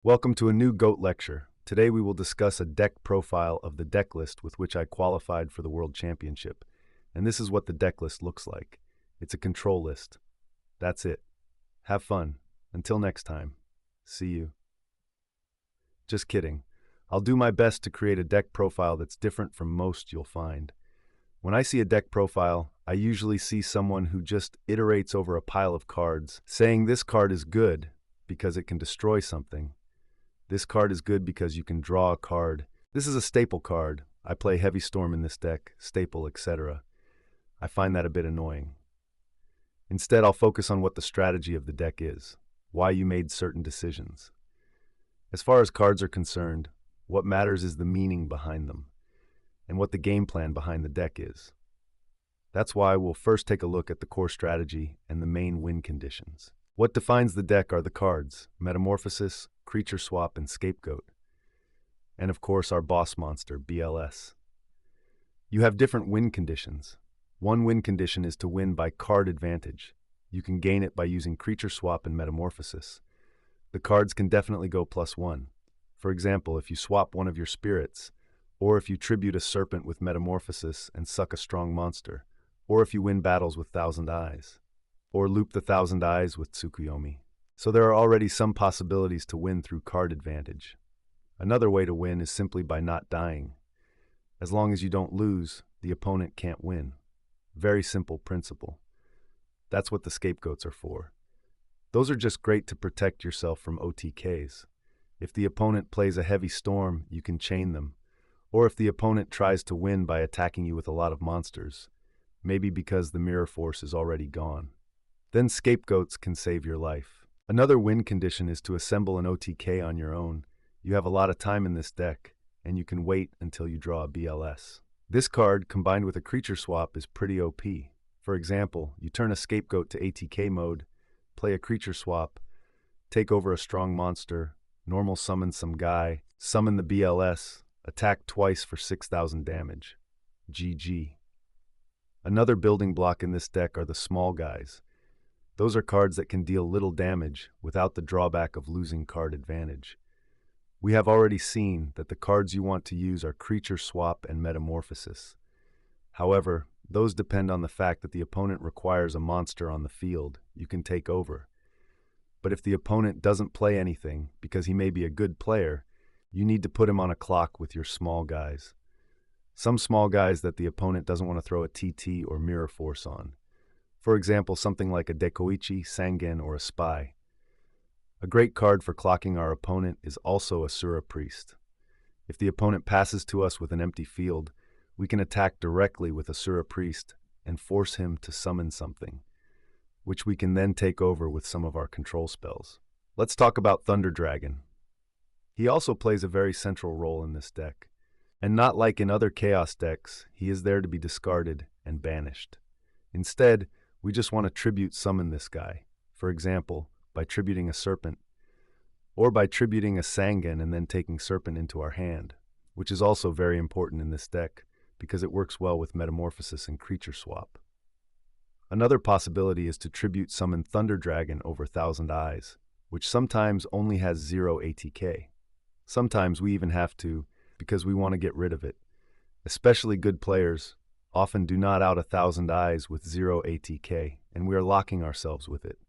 Welcome to a new GOAT lecture. Today we will discuss a deck profile of the deck list with which I qualified for the World Championship. And this is what the deck list looks like. It's a control list. That's it. Have fun. Until next time. See you. Just kidding. I'll do my best to create a deck profile that's different from most you'll find. When I see a deck profile, I usually see someone who just iterates over a pile of cards, saying this card is good because it can destroy something. This card is good because you can draw a card. This is a staple card. I play Heavy Storm in this deck, staple, etc. I find that a bit annoying. Instead, I'll focus on what the strategy of the deck is, why you made certain decisions. As far as cards are concerned, what matters is the meaning behind them, and what the game plan behind the deck is. That's why we'll first take a look at the core strategy and the main win conditions. What defines the deck are the cards, Metamorphosis, Creature Swap, and Scapegoat. And of course our boss monster, BLS. You have different win conditions. One win condition is to win by card advantage. You can gain it by using Creature Swap and Metamorphosis. The cards can definitely go +1. For example, if you swap one of your spirits, or if you tribute a serpent with Metamorphosis and suck a strong monster, or if you win battles with Thousand Eyes, or loop the Thousand Eyes with Tsukuyomi. So there are already some possibilities to win through card advantage. Another way to win is simply by not dying. As long as you don't lose, the opponent can't win. Very simple principle. That's what the scapegoats are for. Those are just great to protect yourself from OTKs. If the opponent plays a heavy storm, you can chain them. Or if the opponent tries to win by attacking you with a lot of monsters, maybe because the mirror force is already gone, then scapegoats can save your life. Another win condition is to assemble an OTK on your own. You have a lot of time in this deck, and you can wait until you draw a BLS. This card, combined with a creature swap, is pretty OP. For example, you turn a scapegoat to ATK mode, play a creature swap, take over a strong monster, normal summon some guy, summon the BLS, attack twice for 6,000 damage. GG. Another building block in this deck are the small guys. Those are cards that can deal little damage without the drawback of losing card advantage. We have already seen that the cards you want to use are Creature Swap and Metamorphosis. However, those depend on the fact that the opponent requires a monster on the field you can take over. But if the opponent doesn't play anything because he may be a good player, you need to put him on a clock with your small guys. Some small guys that the opponent doesn't want to throw a TT or Mirror Force on. For example, something like a Dekoichi, Sangen, or a Spy. A great card for clocking our opponent is also Asura Priest. If the opponent passes to us with an empty field, we can attack directly with Asura Priest and force him to summon something, which we can then take over with some of our control spells. Let's talk about Thunder Dragon. He also plays a very central role in this deck. And not like in other Chaos decks, he is there to be discarded and banished. Instead, we just want to tribute summon this guy. For example, by tributing a Serpent, or by tributing a Sangen and then taking Serpent into our hand, which is also very important in this deck because it works well with Metamorphosis and Creature Swap. Another possibility is to tribute summon Thunder Dragon over Thousand Eyes, which sometimes only has 0 ATK. Sometimes we even have to, because we want to get rid of it. Especially good players often do not out 1,000 Eyes with 0 ATK, and we are locking ourselves with it.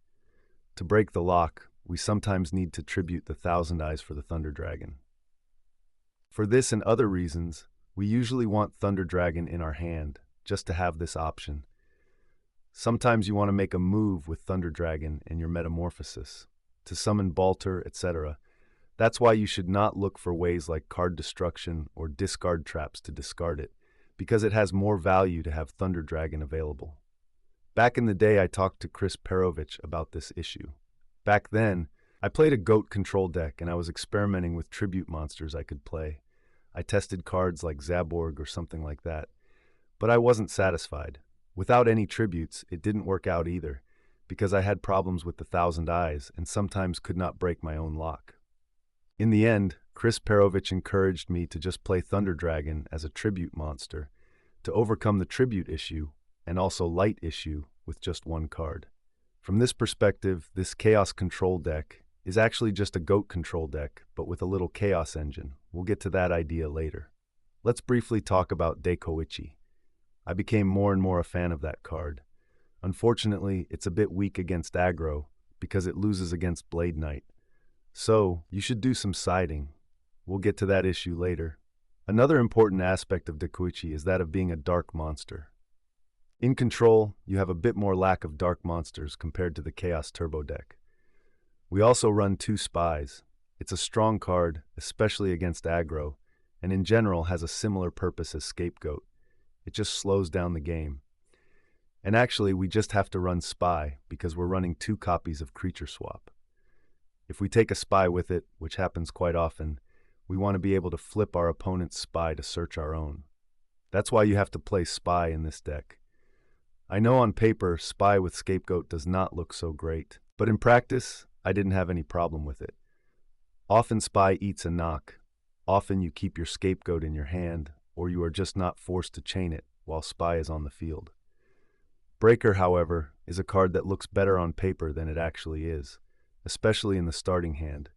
To break the lock, we sometimes need to tribute the 1,000 Eyes for the Thunder Dragon. For this and other reasons, we usually want Thunder Dragon in our hand, just to have this option. Sometimes you want to make a move with Thunder Dragon in your Metamorphosis, to summon Balter, etc. That's why you should not look for ways like card destruction or discard traps to discard it, because it has more value to have Thunder Dragon available. Back in the day, I talked to Chris Perovich about this issue. Back then, I played a GOAT control deck and I was experimenting with tribute monsters I could play. I tested cards like Zaborg or something like that, but I wasn't satisfied. Without any tributes, it didn't work out either, because I had problems with the Thousand Eyes and sometimes could not break my own lock. In the end, Chris Perovich encouraged me to just play Thunder Dragon as a tribute monster to overcome the tribute issue and also light issue with just one card. From this perspective, this Chaos control deck is actually just a goat control deck, but with a little chaos engine. We'll get to that idea later. Let's briefly talk about Dekoichi. I became more and more a fan of that card. Unfortunately, it's a bit weak against aggro because it loses against Blade Knight. So, you should do some siding. We'll get to that issue later. Another important aspect of Dekoichi is that of being a dark monster. In control, you have a bit more lack of dark monsters compared to the Chaos Turbo deck. We also run 2 spies. It's a strong card, especially against aggro, and in general has a similar purpose as Scapegoat. It just slows down the game. And actually, we just have to run spy because we're running 2 copies of Creature Swap. If we take a spy with it, which happens quite often, we want to be able to flip our opponent's spy to search our own. That's why you have to play spy in this deck. I know on paper, spy with Scapegoat does not look so great, but in practice, I didn't have any problem with it. Often spy eats a knock. Often you keep your Scapegoat in your hand, or you are just not forced to chain it while spy is on the field. Breaker, however, is a card that looks better on paper than it actually is, especially in the starting hand.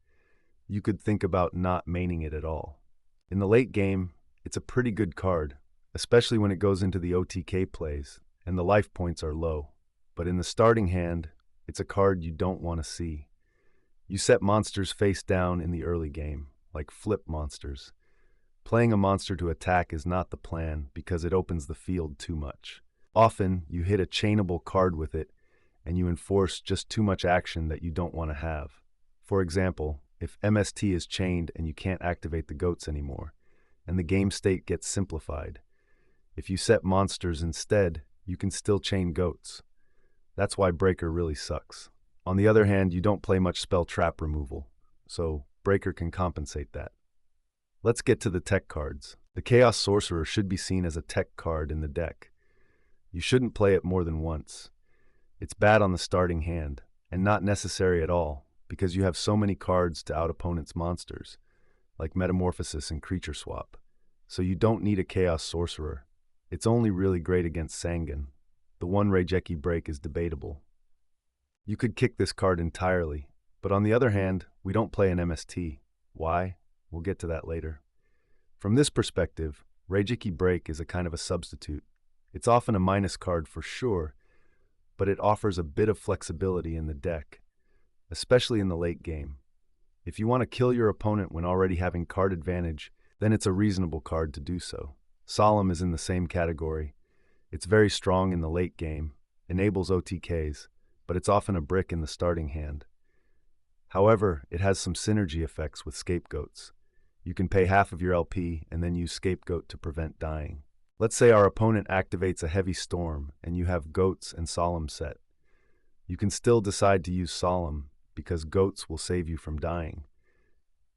You could think about not maining it at all. In the late game, it's a pretty good card, especially when it goes into the OTK plays and the life points are low. But in the starting hand, it's a card you don't want to see. You set monsters face down in the early game, like flip monsters. Playing a monster to attack is not the plan because it opens the field too much. Often, you hit a chainable card with it, and you enforce just too much action that you don't want to have. For example, if MST is chained and you can't activate the goats anymore, and the game state gets simplified. If you set monsters instead, you can still chain goats. That's why Breaker really sucks. On the other hand, you don't play much spell trap removal, so Breaker can compensate that. Let's get to the tech cards. The Chaos Sorcerer should be seen as a tech card in the deck. You shouldn't play it more than once. It's bad on the starting hand, and not necessary at all, because you have so many cards to out opponent's monsters, like Metamorphosis and Creature Swap. So you don't need a Chaos Sorcerer. It's only really great against Sangan. The one Reijeki break is debatable. You could kick this card entirely, but on the other hand, we don't play an MST. Why? We'll get to that later. From this perspective, Reijeki break is a kind of a substitute. It's often a minus card for sure, but it offers a bit of flexibility in the deck, especially in the late game. If you want to kill your opponent when already having card advantage, then it's a reasonable card to do so. Solemn is in the same category. It's very strong in the late game, enables OTKs, but it's often a brick in the starting hand. However, it has some synergy effects with scapegoats. You can pay half of your LP and then use scapegoat to prevent dying. Let's say our opponent activates a heavy storm and you have goats and solemn set. You can still decide to use solemn because goats will save you from dying.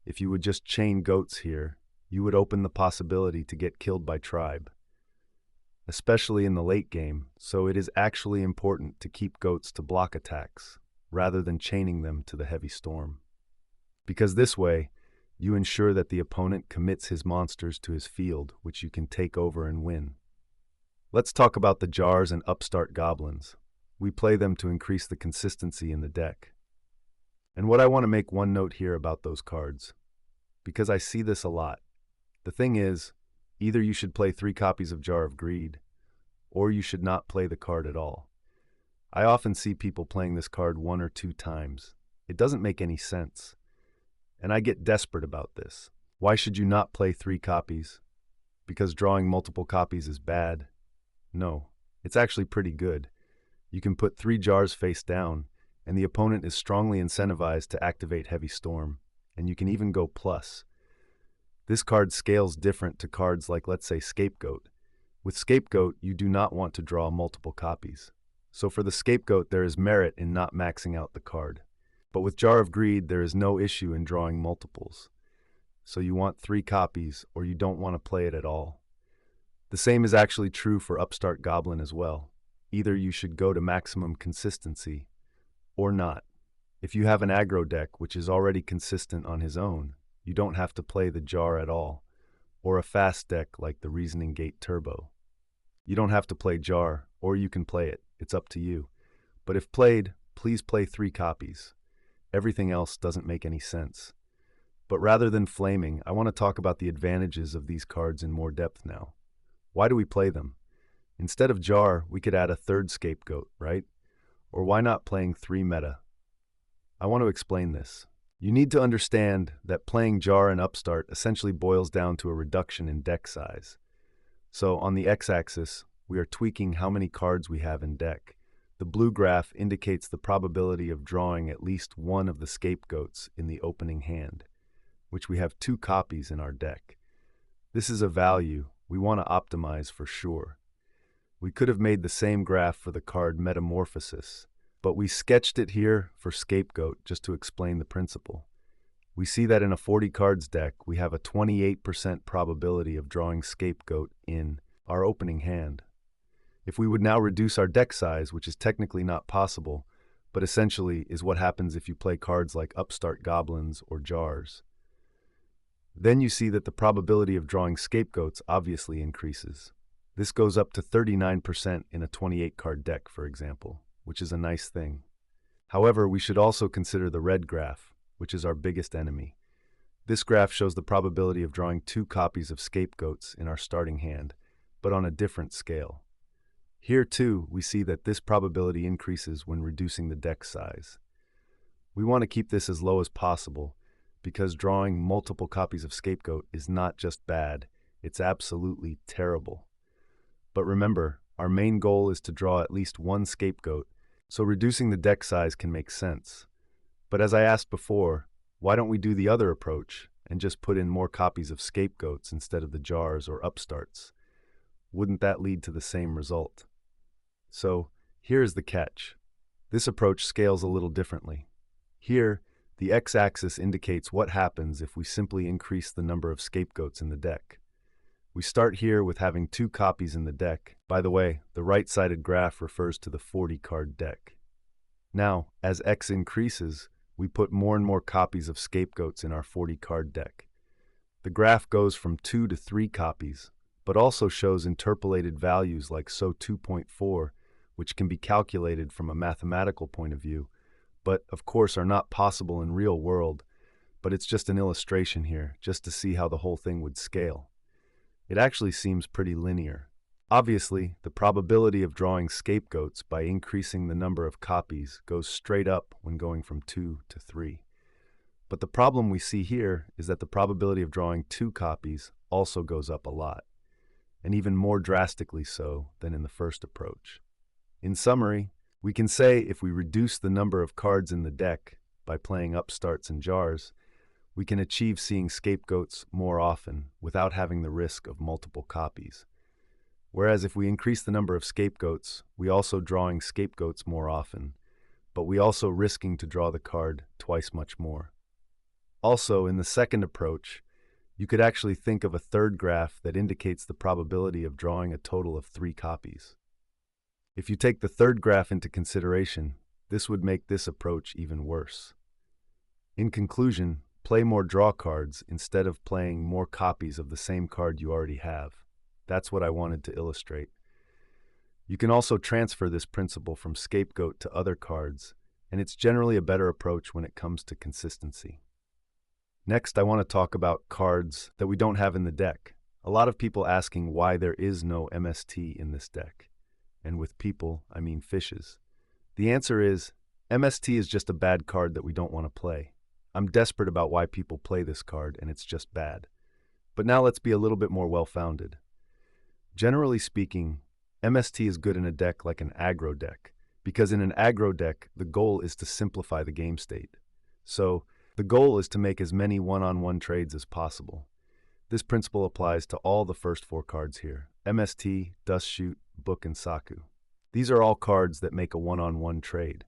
If you would just chain goats here, you would open the possibility to get killed by tribe, especially in the late game, so it is actually important to keep goats to block attacks rather than chaining them to the heavy storm. Because this way, you ensure that the opponent commits his monsters to his field, which you can take over and win. Let's talk about the jars and upstart goblins. We play them to increase the consistency in the deck. And what I want to make one note here about those cards, because I see this a lot. The thing is, either you should play 3 copies of Jar of Greed, or you should not play the card at all. I often see people playing this card 1 or 2 times. It doesn't make any sense. And I get desperate about this. Why should you not play 3 copies? Because drawing multiple copies is bad? No, it's actually pretty good. You can put 3 jars face down, and the opponent is strongly incentivized to activate Heavy Storm, and you can even go plus. This card scales different to cards like, let's say, Scapegoat. With Scapegoat, you do not want to draw multiple copies. So for the Scapegoat, there is merit in not maxing out the card. But with Jar of Greed, there is no issue in drawing multiples. So you want 3 copies, or you don't want to play it at all. The same is actually true for Upstart Goblin as well. Either you should go to maximum consistency, or not. If you have an aggro deck which is already consistent on his own, you don't have to play the jar at all, or a fast deck like the Reasoning Gate Turbo. You don't have to play jar, or you can play it. It's up to you. But if played, please play 3 copies. everything else doesn't make any sense. But rather than flaming, I want to talk about the advantages of these cards in more depth now. Why do we play them? Instead of Jar, we could add a third scapegoat, right? Or why not playing 3 meta? I want to explain this. You need to understand that playing Jar and Upstart essentially boils down to a reduction in deck size. So on the x-axis, we are tweaking how many cards we have in deck. The blue graph indicates the probability of drawing at least one of the scapegoats in the opening hand, which we have 2 copies in our deck. This is a value we want to optimize for sure. We could have made the same graph for the card Metamorphosis, but we sketched it here for Scapegoat just to explain the principle. We see that in a 40 cards deck, we have a 28% probability of drawing Scapegoat in our opening hand. If we would now reduce our deck size, which is technically not possible, but essentially is what happens if you play cards like Upstart Goblins or Jars, then you see that the probability of drawing Scapegoats obviously increases. This goes up to 39% in a 28-card deck, for example, which is a nice thing. However, we should also consider the red graph, which is our biggest enemy. This graph shows the probability of drawing 2 copies of Scapegoats in our starting hand, but on a different scale. Here, too, we see that this probability increases when reducing the deck size. We want to keep this as low as possible, because drawing multiple copies of Scapegoat is not just bad, it's absolutely terrible. But remember, our main goal is to draw at least 1 scapegoat, so reducing the deck size can make sense. But as I asked before, why don't we do the other approach and just put in more copies of scapegoats instead of the Jars or Upstarts? Wouldn't that lead to the same result? So, here's the catch. This approach scales a little differently. Here, the x-axis indicates what happens if we simply increase the number of scapegoats in the deck. We start here with having 2 copies in the deck. By the way, the right-sided graph refers to the 40-card deck. Now, as X increases, we put more and more copies of scapegoats in our 40-card deck. The graph goes from 2 to 3 copies, but also shows interpolated values like SO 2.4, which can be calculated from a mathematical point of view, but of course are not possible in real world, but it's just an illustration here, just to see how the whole thing would scale. It actually seems pretty linear. Obviously, the probability of drawing scapegoats by increasing the number of copies goes straight up when going from 2 to 3. But the problem we see here is that the probability of drawing 2 copies also goes up a lot, and even more drastically so than in the first approach. In summary, we can say if we reduce the number of cards in the deck by playing Upstarts and Jars, we can achieve seeing scapegoats more often without having the risk of multiple copies. Whereas if we increase the number of scapegoats, we also drawing scapegoats more often, but we also risking to draw the card twice much more. Also, in the second approach, you could actually think of a third graph that indicates the probability of drawing a total of 3 copies. If you take the third graph into consideration, this would make this approach even worse. In conclusion, play more draw cards instead of playing more copies of the same card you already have. That's what I wanted to illustrate. You can also transfer this principle from Scapegoat to other cards, and it's generally a better approach when it comes to consistency. Next, I want to talk about cards that we don't have in the deck. A lot of people asking why there is no MST in this deck. And with people, I mean fishes. The answer is, MST is just a bad card that we don't want to play. I'm desperate about why people play this card, and it's just bad. But now let's be a little bit more well-founded. Generally speaking, MST is good in a deck like an aggro deck, because in an aggro deck, the goal is to simplify the game state. So, the goal is to make as many one-on-one trades as possible. This principle applies to all the first 4 cards here: MST, Dust Shoot, Book, and Saku. These are all cards that make a one-on-one trade.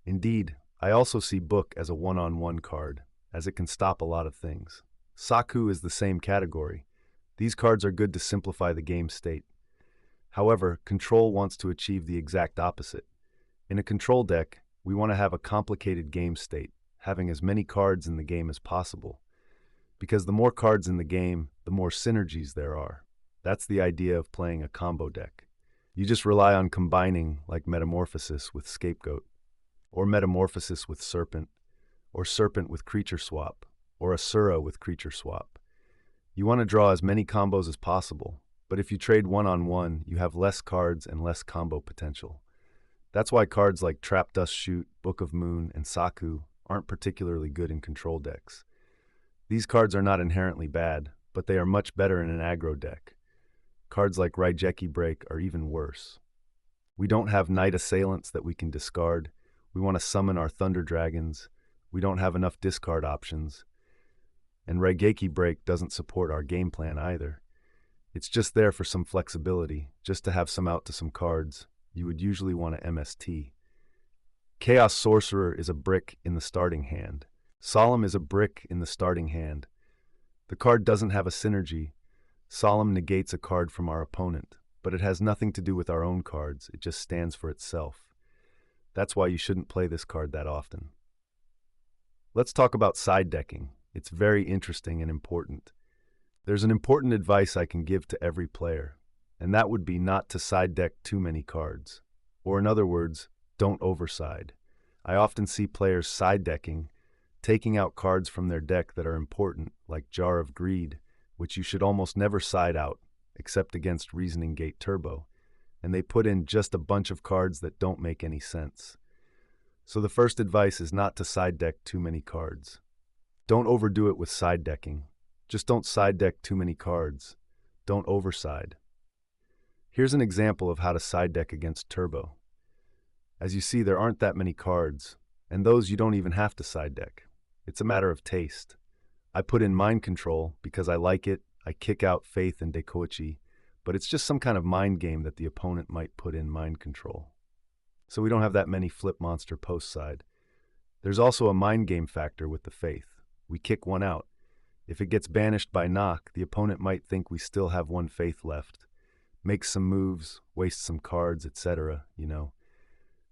Indeed, I also see Book as a one-on-one card, as it can stop a lot of things. Saku is the same category. These cards are good to simplify the game state. However, Control wants to achieve the exact opposite. In a Control deck, we want to have a complicated game state, having as many cards in the game as possible. Because the more cards in the game, the more synergies there are. That's the idea of playing a combo deck. You just rely on combining, like Metamorphosis with Scapegoat, or Metamorphosis with Serpent, or Serpent with creature swap, or Asura with creature swap. You want to draw as many combos as possible, but if you trade one-on-one, you have less cards and less combo potential. That's why cards like Trap Dust Shoot, Book of Moon, and Saku aren't particularly good in control decks. These cards are not inherently bad, but they are much better in an aggro deck. Cards like Raigeki Break are even worse. We don't have Night Assailants that we can discard. We want to summon our Thunder Dragons. We don't have enough discard options. And Raigeki Break doesn't support our game plan either. It's just there for some flexibility, just to have some out to some cards. You would usually want to MST. Chaos Sorcerer is a brick in the starting hand. Solemn is a brick in the starting hand. The card doesn't have a synergy. Solemn negates a card from our opponent, but it has nothing to do with our own cards. It just stands for itself. That's why you shouldn't play this card that often. Let's talk about side decking. It's very interesting and important. There's an important advice I can give to every player, and that would be not to side deck too many cards. Or in other words, don't overside. I often see players side decking, taking out cards from their deck that are important, like Jar of Greed, which you should almost never side out, except against Reasoning Gate Turbo, and they put in just a bunch of cards that don't make any sense. So the first advice is not to side deck too many cards. Don't overdo it with side decking. Just don't side deck too many cards. Don't overside. Here's an example of how to side deck against Turbo. As you see, there aren't that many cards, and those you don't even have to side deck. It's a matter of taste. I put in Mind Control because I like it. I kick out Faith and Dekoichi, but it's just some kind of mind game that the opponent might put in Mind Control. So we don't have that many Flip Monster post side. There's also a mind game factor with the Faith. We kick one out. If it gets banished by knock, the opponent might think we still have one Faith left. Make some moves, waste some cards, etc.,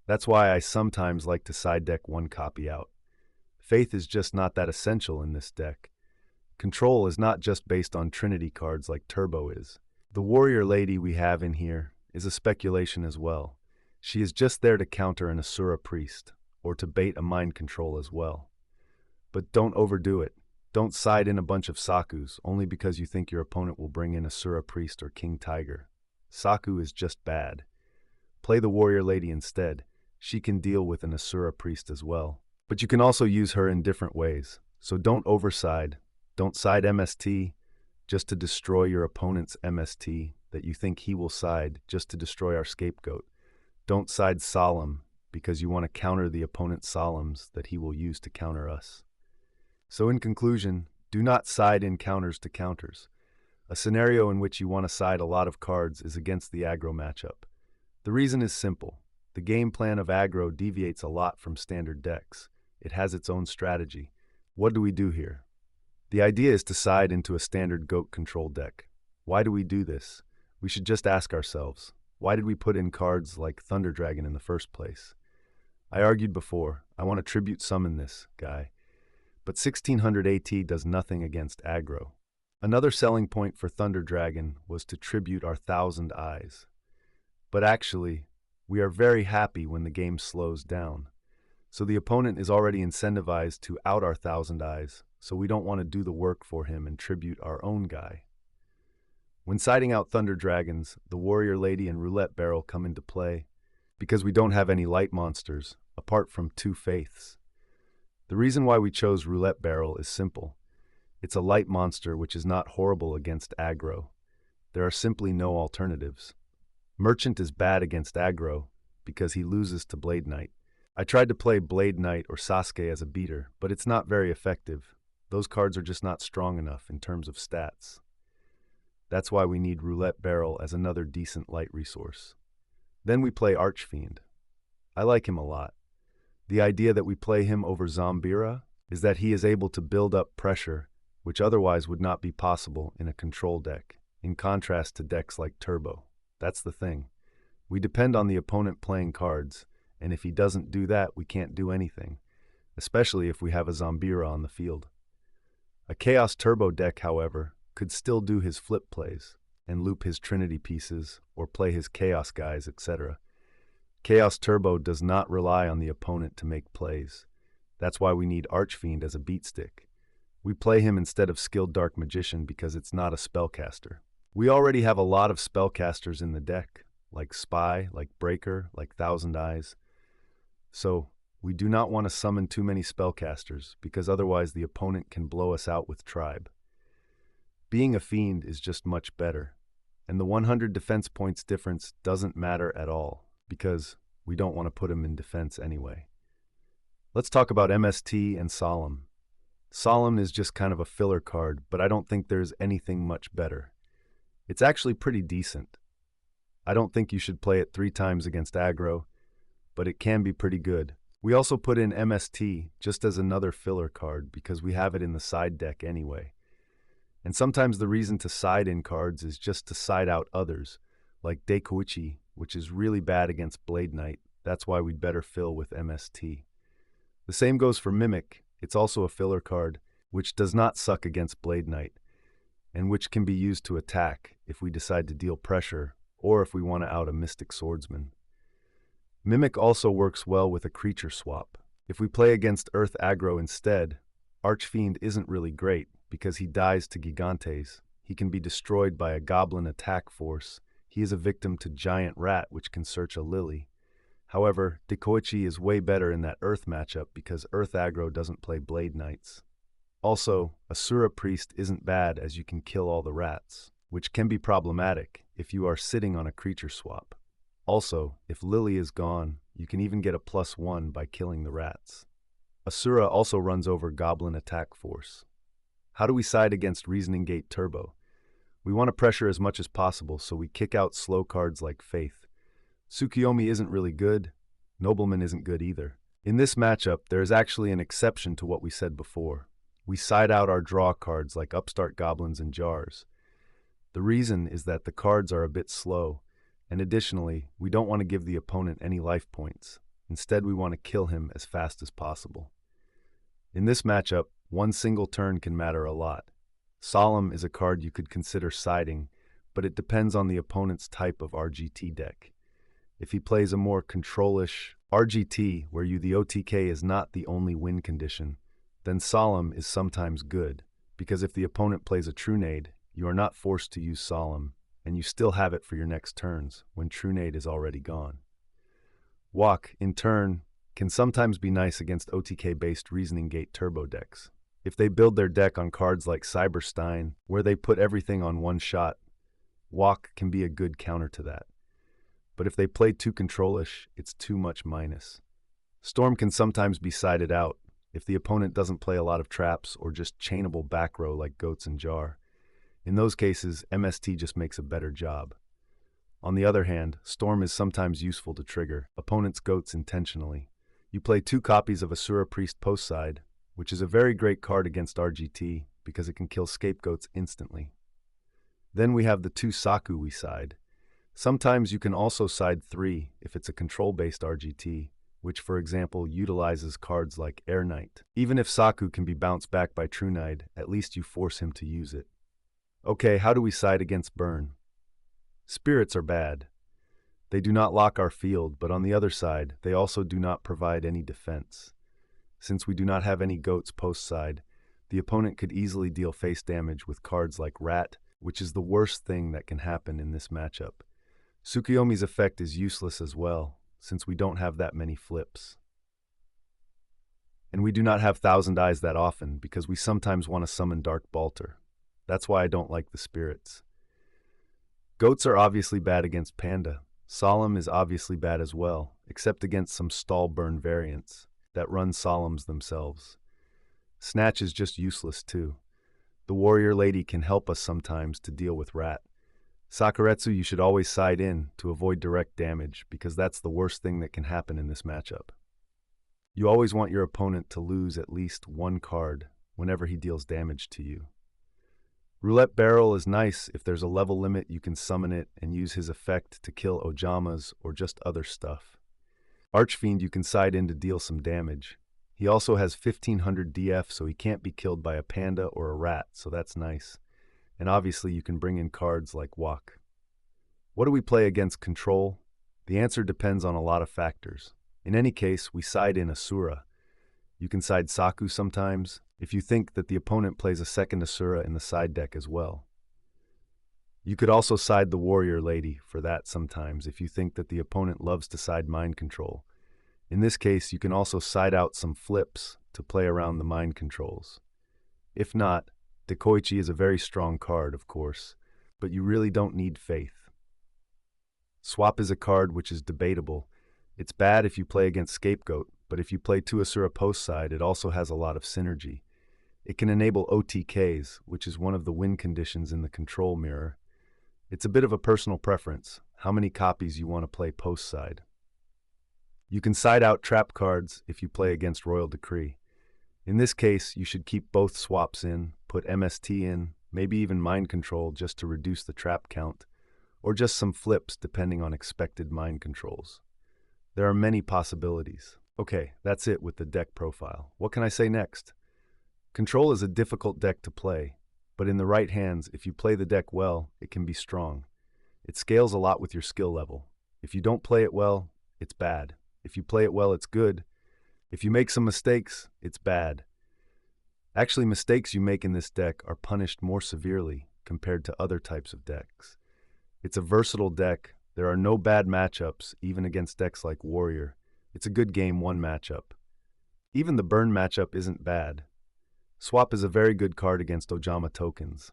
That's why I sometimes like to side deck one copy out. Faith is just not that essential in this deck. Control is not just based on Trinity cards like Turbo is. The Warrior Lady we have in here is a speculation as well. She is just there to counter an Asura Priest, or to bait a Mind Control as well. But don't overdo it. Don't side in a bunch of Sakus only because you think your opponent will bring in Asura Priest or King Tiger. Saku is just bad. Play the Warrior Lady instead. She can deal with an Asura Priest as well. But you can also use her in different ways. So don't overside. Don't side MST just to destroy your opponent's MST that you think he will side just to destroy our scapegoat. Don't side Solemn because you want to counter the opponent's Solemns that he will use to counter us. So in conclusion, do not side in counters to counters. A scenario in which you want to side a lot of cards is against the aggro matchup. The reason is simple. The game plan of aggro deviates a lot from standard decks. It has its own strategy. What do we do here? The idea is to side into a standard GOAT control deck. Why do we do this? We should just ask ourselves, why did we put in cards like Thunder Dragon in the first place? I argued before, I want to tribute summon this guy. But 1600 AT does nothing against aggro. Another selling point for Thunder Dragon was to tribute our 1000 Eyes. But actually, we are very happy when the game slows down. So the opponent is already incentivized to out our 1000 Eyes, so we don't want to do the work for him and tribute our own guy. When siding out Thunder Dragons, the Warrior Lady and Roulette Barrel come into play because we don't have any light monsters, apart from 2 Faiths. The reason why we chose Roulette Barrel is simple. It's a light monster which is not horrible against aggro. There are simply no alternatives. Merchant is bad against aggro because he loses to Blade Knight. I tried to play Blade Knight or Sasuke as a beater, but it's not very effective. Those cards are just not strong enough in terms of stats. That's why we need Roulette Barrel as another decent light resource. Then we play Archfiend. I like him a lot. The idea that we play him over Zombira is that he is able to build up pressure, which otherwise would not be possible in a control deck, in contrast to decks like Turbo. That's the thing. We depend on the opponent playing cards, and if he doesn't do that, we can't do anything, especially if we have a Zombira on the field. A Chaos Turbo deck, however, could still do his flip plays and loop his Trinity pieces or play his Chaos guys, etc. Chaos Turbo does not rely on the opponent to make plays. That's why we need Archfiend as a beatstick. We play him instead of Skilled Dark Magician because it's not a spellcaster. We already have a lot of spellcasters in the deck, like Spy, like Breaker, like Thousand Eyes. So, we do not want to summon too many spellcasters because otherwise the opponent can blow us out with Tribe. Being a Fiend is just much better, and the 100 defense points difference doesn't matter at all because we don't want to put him in defense anyway. Let's talk about MST and Solemn. Solemn is just kind of a filler card, but I don't think there's anything much better. It's actually pretty decent. I don't think you should play it 3 times against aggro, but it can be pretty good. We also put in MST just as another filler card because we have it in the side deck anyway. And sometimes the reason to side in cards is just to side out others, like Deikoichi, which is really bad against Blade Knight. That's why we'd better fill with MST. The same goes for Mimic. It's also a filler card, which does not suck against Blade Knight, and which can be used to attack if we decide to deal pressure or if we want to out a Mystic Swordsman. Mimic also works well with a creature swap. If we play against Earth aggro instead, Archfiend isn't really great because he dies to Gigantes. He can be destroyed by a Goblin attack force. He is a victim to Giant Rat, which can search a Lily. However, Deikoichi is way better in that Earth matchup because Earth aggro doesn't play Blade Knights. Also, Asura Priest isn't bad as you can kill all the rats, which can be problematic if you are sitting on a creature swap. Also, if Lily is gone, you can even get a +1 by killing the rats. Asura also runs over Goblin attack force. How do we side against Reasoning Gate Turbo? We want to pressure as much as possible, so we kick out slow cards like Faith. Tsukiyomi isn't really good. Nobleman isn't good either. In this matchup, there is actually an exception to what we said before. We side out our draw cards like Upstart Goblins and Jars. The reason is that the cards are a bit slow, and additionally, we don't want to give the opponent any life points. Instead, we want to kill him as fast as possible. In this matchup, one single turn can matter a lot. Solemn is a card you could consider siding, but it depends on the opponent's type of RGT deck. If he plays a more control-ish RGT, where the OTK is not the only win condition, then Solemn is sometimes good, because if the opponent plays a Trunade, you are not forced to use Solemn, and you still have it for your next turns when Trunade is already gone. Walk, in turn, can sometimes be nice against OTK-based Reasoning Gate Turbo decks. If they build their deck on cards like Cyberstein, where they put everything on one shot, Walk can be a good counter to that. But if they play too control-ish, it's too much minus. Storm can sometimes be sided out if the opponent doesn't play a lot of traps or just chainable back row like Goats and Jar. In those cases, MST just makes a better job. On the other hand, Storm is sometimes useful to trigger opponent's Goats intentionally. You play 2 copies of Asura Priest post side, which is a very great card against RGT because it can kill scapegoats instantly. Then we have the 2 Saku we side. Sometimes you can also side 3 if it's a control-based RGT, which for example utilizes cards like Air Knight. Even if Saku can be bounced back by Trunade, at least you force him to use it. Okay, how do we side against Burn? Spirits are bad. They do not lock our field, but on the other side, they also do not provide any defense. Since we do not have any Goats post side, the opponent could easily deal face damage with cards like Rat, which is the worst thing that can happen in this matchup. Tsukiyomi's effect is useless as well, since we don't have that many flips. And we do not have Thousand Eyes that often because we sometimes want to summon Dark Balter. That's why I don't like the spirits. Goats are obviously bad against Panda. Solemn is obviously bad as well, except against some stall burn variants that run Solemns themselves. Snatch is just useless too. The Warrior Lady can help us sometimes to deal with Rat. Sakuretsu you should always side in to avoid direct damage because that's the worst thing that can happen in this matchup. You always want your opponent to lose at least 1 card whenever he deals damage to you. Roulette Barrel is nice if there's a level limit you can summon it and use his effect to kill Ojamas or just other stuff. Archfiend you can side in to deal some damage. He also has 1500 DF so he can't be killed by a Panda or a Rat, so that's nice. And obviously you can bring in cards like Walk. What do we play against Control? The answer depends on a lot of factors. In any case, we side in Asura. You can side Saku sometimes, if you think that the opponent plays a second Asura in the side deck as well. You could also side the warrior lady for that sometimes if you think that the opponent loves to side mind control. In this case, you can also side out some flips to play around the mind controls. If not, Dekoichi is a very strong card, of course, but you really don't need faith. Swap is a card which is debatable. It's bad if you play against Scapegoat, but if you play 2 Asura post side, it also has a lot of synergy. It can enable OTKs, which is one of the win conditions in the control mirror. It's a bit of a personal preference, how many copies you want to play post side. You can side out trap cards if you play against Royal Decree. In this case, you should keep both swaps in, put MST in, maybe even mind control just to reduce the trap count, or just some flips depending on expected mind controls. There are many possibilities. Okay, that's it with the deck profile. What can I say next? Control is a difficult deck to play, but in the right hands, if you play the deck well, it can be strong. It scales a lot with your skill level. If you don't play it well, it's bad. If you play it well, it's good. If you make some mistakes, it's bad. Actually, mistakes you make in this deck are punished more severely compared to other types of decks. It's a versatile deck. There are no bad matchups, even against decks like Warrior. It's a good game 1 matchup. Even the burn matchup isn't bad. Swap is a very good card against Ojama tokens.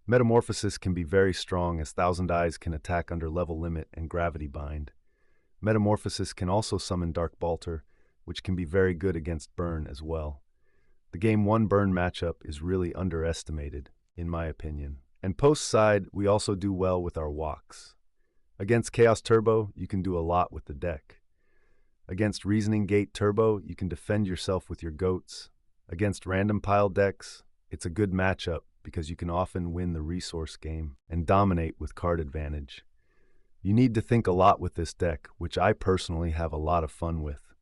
Metamorphosis can be very strong as Thousand Eyes can attack under level limit and gravity bind. Metamorphosis can also summon Dark Balter, which can be very good against burn as well. The game 1 burn matchup is really underestimated, in my opinion. And post side, we also do well with our walks. Against Chaos Turbo, you can do a lot with the deck. Against Reasoning Gate Turbo, you can defend yourself with your goats. Against random pile decks, it's a good matchup because you can often win the resource game and dominate with card advantage. You need to think a lot with this deck, which I personally have a lot of fun with.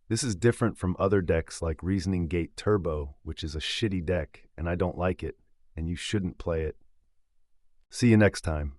This is different from other decks like Reasoning Gate Turbo, which is a shitty deck and I don't like it, and you shouldn't play it. See you next time.